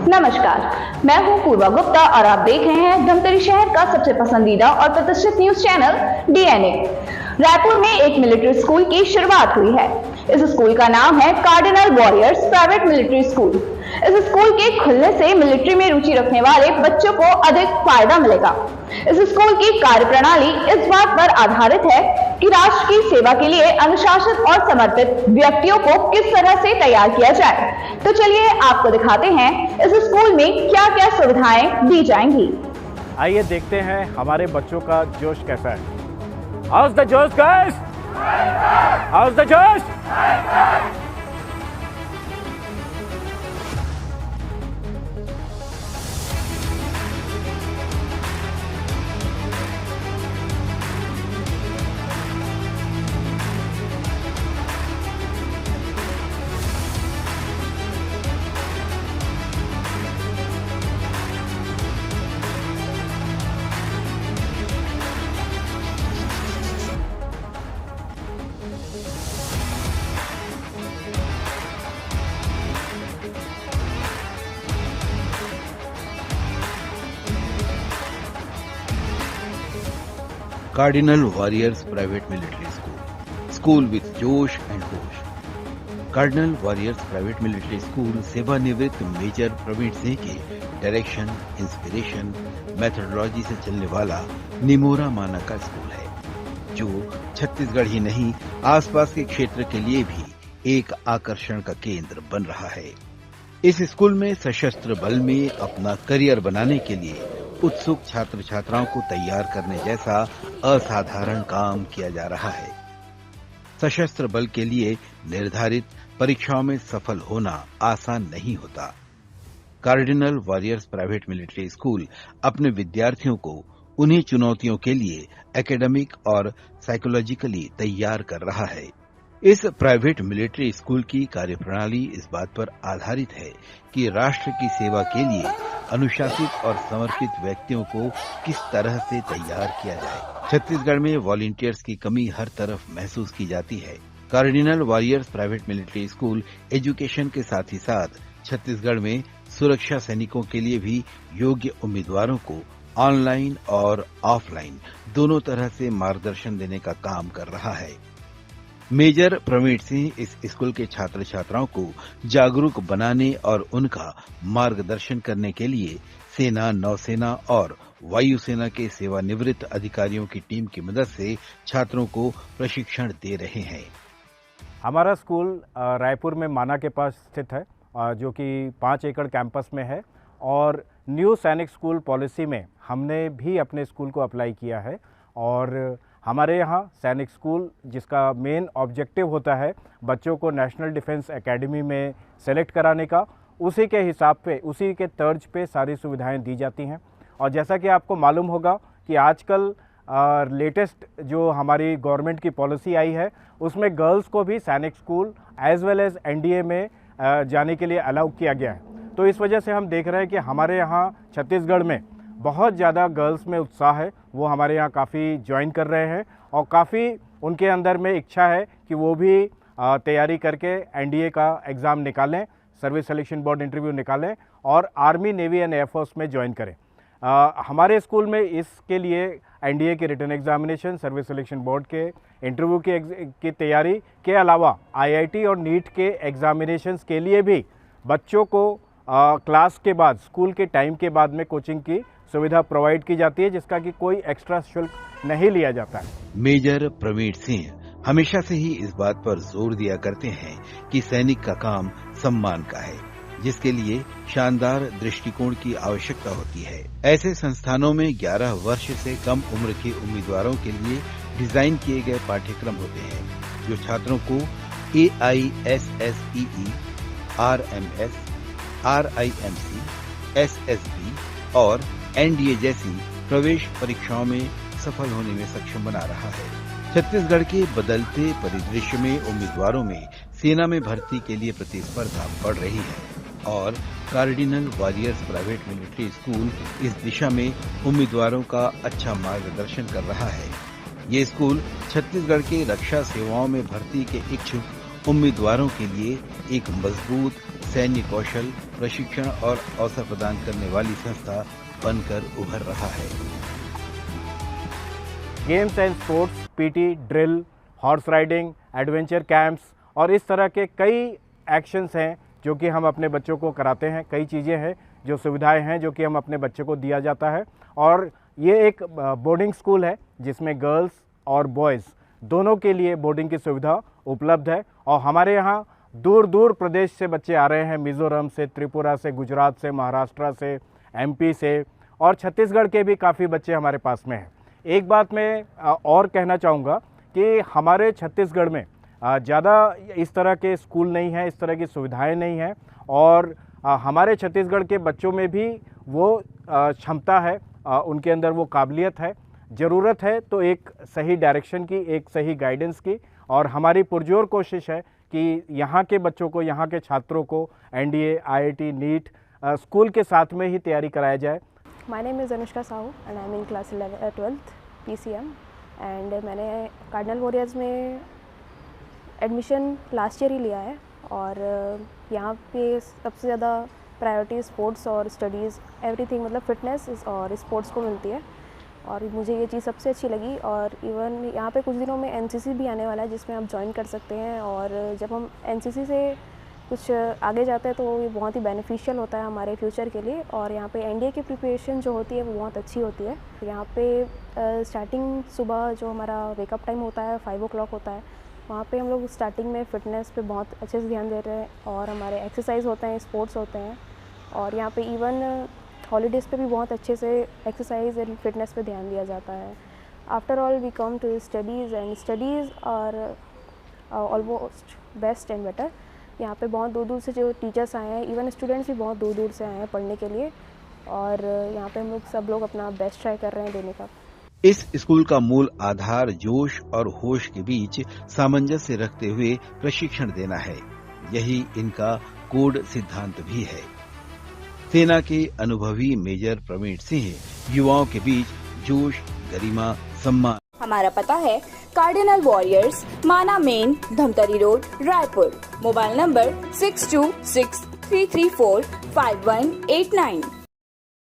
नमस्कार, मैं हूं पूर्वा गुप्ता और आप देख रहे हैं धमतरी शहर का सबसे पसंदीदा और प्रतिष्ठित न्यूज चैनल डीएनए। रायपुर में एक मिलिट्री स्कूल की शुरुआत हुई है। इस स्कूल का नाम है cardinal warriors private military school. इस स्कूल के खुलने से मिलिट्री में रुचि रखने वाले बच्चों को अधिक फायदा मिलेगा। इस स्कूल की कार्यप्रणाली इस बात पर आधारित है कि राष्ट्र की सेवा के लिए अनुशासित और समर्पित व्यक्तियों को किस तरह से तैयार किया जाए। तो चलिए आपको दिखाते हैं इस स्कूल में क्या क्या सुविधाएं दी जाएंगी। आइए देखते हैं हमारे बच्चों का जोश कैसा है। हाउस द जोश गाइस, हाउस द जोश। Cardinal Warriors Private Military School, School with Josh and Hosh। Cardinal warriors private military school सेवानिवृत्त मेजर प्रवीण सिंह के डायरेक्शन, इंस्पिरेशन, मेथोडोलॉजी से चलने वाला निमोरा माना का स्कूल है, जो छत्तीसगढ़ ही नहीं आसपास के क्षेत्र के लिए भी एक आकर्षण का केंद्र बन रहा है। इस स्कूल में सशस्त्र बल में अपना करियर बनाने के लिए उत्सुक छात्र छात्राओं को तैयार करने जैसा असाधारण काम किया जा रहा है। सशस्त्र बल के लिए निर्धारित परीक्षाओं में सफल होना आसान नहीं होता। Cardinal warriors private military school अपने विद्यार्थियों को उन्हीं चुनौतियों के लिए एकेडमिक और साइकोलॉजिकली तैयार कर रहा है। इस प्राइवेट मिलिट्री स्कूल की कार्यप्रणाली इस बात पर आधारित है कि राष्ट्र की सेवा के लिए अनुशासित और समर्पित व्यक्तियों को किस तरह से तैयार किया जाए। छत्तीसगढ़ में वॉलंटियर्स की कमी हर तरफ महसूस की जाती है। Cardinal warriors private military school education के साथ ही साथ छत्तीसगढ़ में सुरक्षा सैनिकों के लिए भी योग्य उम्मीदवारों को ऑनलाइन और ऑफलाइन दोनों तरह से मार्गदर्शन देने का काम कर रहा है। मेजर प्रवीण सिंह इस स्कूल के छात्र छात्राओं को जागरूक बनाने और उनका मार्गदर्शन करने के लिए सेना, नौसेना और वायुसेना के सेवानिवृत्त अधिकारियों की टीम की मदद से छात्रों को प्रशिक्षण दे रहे हैं। हमारा स्कूल रायपुर में माना के पास स्थित है, जो कि 5 एकड़ कैंपस में है, और न्यू सैनिक स्कूल पॉलिसी में हमने भी अपने स्कूल को अप्लाई किया है। और हमारे यहाँ सैनिक स्कूल, जिसका मेन ऑब्जेक्टिव होता है बच्चों को नेशनल डिफेंस एकेडमी में सेलेक्ट कराने का, उसी के हिसाब पे, उसी के तर्ज पे सारी सुविधाएं दी जाती हैं। और जैसा कि आपको मालूम होगा कि आजकल लेटेस्ट जो हमारी गवर्नमेंट की पॉलिसी आई है, उसमें गर्ल्स को भी सैनिक school as well as NDA में जाने के लिए अलाउ किया गया है। तो इस वजह से हम देख रहे हैं कि हमारे यहाँ छत्तीसगढ़ में बहुत ज़्यादा गर्ल्स में उत्साह है। वो हमारे यहाँ काफ़ी ज्वाइन कर रहे हैं और काफ़ी उनके अंदर में इच्छा है कि वो भी तैयारी करके एनडीए का एग्ज़ाम निकालें, सर्विस सिलेक्शन बोर्ड इंटरव्यू निकालें और आर्मी, नेवी एंड एयरफोर्स में ज्वाइन करें। हमारे स्कूल में इसके लिए एनडीए के written examination, service selection board के इंटरव्यू की तैयारी के अलावा आईआईटी और नीट के एग्जामिनेशंस के लिए भी बच्चों को क्लास के बाद, स्कूल के टाइम के बाद में कोचिंग की सुविधा प्रोवाइड की जाती है, जिसका कि कोई एक्स्ट्रा शुल्क नहीं लिया जाता है। मेजर प्रवीण सिंह हमेशा से ही इस बात पर जोर दिया करते हैं कि सैनिक का काम सम्मान का है, जिसके लिए शानदार दृष्टिकोण की आवश्यकता होती है। ऐसे संस्थानों में 11 वर्ष से कम उम्र के उम्मीदवारों के लिए डिजाइन किए गए पाठ्यक्रम होते हैं, जो छात्रों को AISSEE, RMS, RIMC, SSB और एनडीए जैसी प्रवेश परीक्षाओं में सफल होने में सक्षम बना रहा है। छत्तीसगढ़ के बदलते परिदृश्य में उम्मीदवारों में सेना में भर्ती के लिए प्रतिस्पर्धा बढ़ रही है और cardinal warriors private military school इस दिशा में उम्मीदवारों का अच्छा मार्गदर्शन कर रहा है। ये स्कूल छत्तीसगढ़ के रक्षा सेवाओं में भर्ती के इच्छुक उम्मीदवारों के लिए एक मजबूत सैन्य कौशल प्रशिक्षण और अवसर प्रदान करने वाली संस्था बनकर उभर रहा है। Games and sports, PT, drill, horse riding, adventure camps और इस तरह के कई एक्शंस हैं जो कि हम अपने बच्चों को कराते हैं। कई चीज़ें हैं जो सुविधाएं हैं जो कि हम अपने बच्चों को दिया जाता है। और ये एक बोर्डिंग स्कूल है जिसमें गर्ल्स और बॉयज़ दोनों के लिए बोर्डिंग की सुविधा उपलब्ध है। और हमारे यहाँ दूर दूर प्रदेश से बच्चे आ रहे हैं, मिज़ोरम से, त्रिपुरा से, गुजरात से, महाराष्ट्र से, एमपी से और छत्तीसगढ़ के भी काफ़ी बच्चे हमारे पास में हैं। एक बात मैं और कहना चाहूँगा कि हमारे छत्तीसगढ़ में ज़्यादा इस तरह के स्कूल नहीं हैं, इस तरह की सुविधाएं नहीं हैं और हमारे छत्तीसगढ़ के बच्चों में भी वो क्षमता है, उनके अंदर वो काबिलियत है। ज़रूरत है तो एक सही डायरेक्शन की, एक सही गाइडेंस की और हमारी पुरजोर कोशिश है कि यहाँ के बच्चों को, यहाँ के छात्रों को एनडीए, आईआईटी, नीट स्कूल के साथ में ही तैयारी कराया जाए। My name is Anushka Sahu and I am in class 12th PCM and मैंने कार्डिनल वॉरियर्स में एडमिशन लास्ट ईयर ही लिया है और यहाँ पे सबसे ज़्यादा प्रायोरिटी स्पोर्ट्स और स्टडीज़ एवरीथिंग, मतलब फिटनेस और स्पोर्ट्स को मिलती है और मुझे ये चीज़ सबसे अच्छी लगी। और इवन यहाँ पे कुछ दिनों में NCC भी आने वाला है जिसमें आप ज्वाइन कर सकते हैं और जब हम NCC से कुछ आगे जाते हैं तो ये बहुत ही बेनिफिशियल होता है हमारे फ्यूचर के लिए। और यहाँ पे NDA की प्रिपरेशन जो होती है वो बहुत अच्छी होती है। यहाँ पे स्टार्टिंग सुबह जो हमारा वेकअप टाइम होता है 5 o'clock होता है, वहाँ पे हम लोग स्टार्टिंग में फ़िटनेस पे बहुत अच्छे से ध्यान दे रहे हैं और हमारे एक्सरसाइज होते हैं, स्पोर्ट्स होते हैं और यहाँ पे इवन हॉलीडेज़ पे भी बहुत अच्छे से एक्सरसाइज एंड फिटनेस पे ध्यान दिया जाता है। After all we come to studies and studies are almost best and better. यहाँ पे बहुत दूर दूर से जो टीचर्स आए हैं, इवन स्टूडेंट्स भी बहुत दूर दूर से आए हैं पढ़ने के लिए और यहाँ पे हम लोग सब लोग अपना बेस्ट ट्राई कर रहे हैं देने का। इस स्कूल का मूल आधार जोश और होश के बीच सामंजस्य रखते हुए प्रशिक्षण देना है। यही इनका कोड सिद्धांत भी है। सेना के अनुभवी मेजर प्रवीण सिंह युवाओं के बीच जोश, गरिमा, सम्मान। हमारा पता है कार्डिनल वॉरियर्स, माना main, Dhamtari road, Raipur. Mobile number 6263345189।